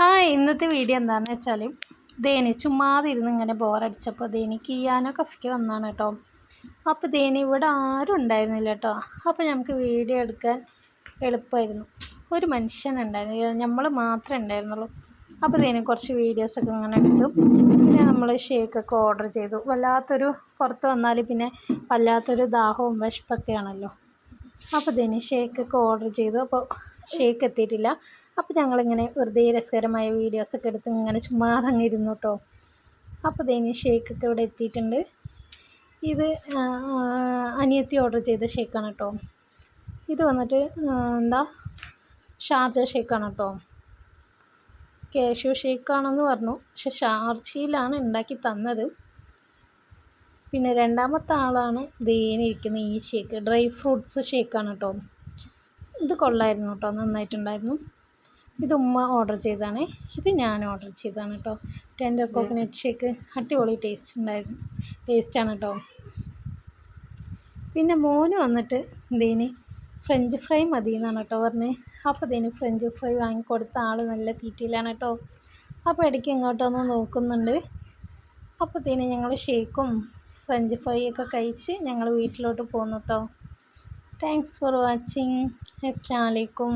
Hi, ഇന്നത്തെ video എന്താണെന്ന് വെച്ചാൽ ദേനി ചുമ്മാതെ ഇരുന്ന് ഇങ്ങനെ ബോറടിച്ചപ്പോൾ ദേനി കിയാനോ കഫയ്ക്ക് വന്നതാണ് കേട്ടോ. അപ്പോൾ ദേനി ഇവിടെ ആരും ഉണ്ടായിരുന്നില്ല കേട്ടോ. അപ്പോൾ നമുക്ക് വീഡിയോ എടുക്കാൻ എളുപ്പമായിരുന്നു. ഒരു മനുഷ്യനുണ്ടായിരുന്നു, നമ്മൾ മാത്രമേ ഉണ്ടായിരുന്നുള്ളൂ. അപ്പോൾ ദേനി കുറച്ച് വീഡിയോസൊക്കെ ഇങ്ങനെ എടുത്തു. പിന്നെ നമ്മൾ ഷേക്കൊക്കെ ഓർഡർ ചെയ്തു. പുറത്ത് വന്നാൽ പിന്നെ വല്ലാത്തൊരു ദാഹവും വിശപ്പൊക്കെയാണല്ലോ. അപ്പോൾ ദേനി ഷേക്കൊക്കെ ഓർഡർ ചെയ്തു. അപ്പോൾ ഷേക്ക് എത്തിയിട്ടില്ല. അപ്പോൾ ഞങ്ങളിങ്ങനെ വെറുതെ രസകരമായ വീഡിയോസൊക്കെ എടുത്ത് ഇങ്ങനെ ചുമ്മാതെ അങ്ങ് ഇരുന്നു കേട്ടോ. അപ്പോൾ ദേനി ഷേക്കൊക്കെ ഇവിടെ എത്തിയിട്ടുണ്ട്. ഇത് അനിയത്തി ഓർഡർ ചെയ്ത ഷേക്കാണ് കേട്ടോ. ഇത് വന്നിട്ട് ഷാർജ ഷേക്കാണ് കേട്ടോ. കാഷ്യൂ ഷേക്കാണെന്ന് പറഞ്ഞു, പക്ഷെ ഷാർജയിലാണ് ഉണ്ടാക്കി തന്നത്. പിന്നെ രണ്ടാമത്തെ ആളാണ് ദേനി ഇരിക്കുന്ന ഈ ഷേക്ക്, ഡ്രൈ ഫ്രൂട്ട്സ് ഷേക്കാണ് കേട്ടോ. ഇത് കൊള്ളായിരുന്നു കേട്ടോ, നന്നായിട്ടുണ്ടായിരുന്നു. ഇത് ഉമ്മ ഓർഡർ ചെയ്തതാണ്, ഇത് ഞാൻ ഓർഡർ ചെയ്തതാണ് കേട്ടോ. ടെൻഡർ കോക്കനട്ട് ഷേക്ക് അടിപൊളി ടേസ്റ്റാണ് കേട്ടോ. പിന്നെ മോന് വന്നിട്ട് ദേനി ഫ്രഞ്ച് ഫ്രൈ മതി എന്നാണ് കേട്ടോ പറഞ്ഞത്. അപ്പോൾ ദേനി ഫ്രഞ്ച് ഫ്രൈ വാങ്ങിക്കൊടുത്ത ആൾ നല്ല തീറ്റയിലാണ് കേട്ടോ. അപ്പോൾ ഇടയ്ക്ക് ഇങ്ങോട്ടൊന്ന് നോക്കുന്നുണ്ട്. അപ്പോൾ ദേനി ഞങ്ങൾ ഷേക്കും ഫ്രഞ്ച് ഫ്രൈ ഒക്കെ കഴിച്ച് ഞങ്ങൾ വീട്ടിലോട്ട് പോന്നു കേട്ടോ. Thanks for watching. അസ്സലാമു അലൈക്കും.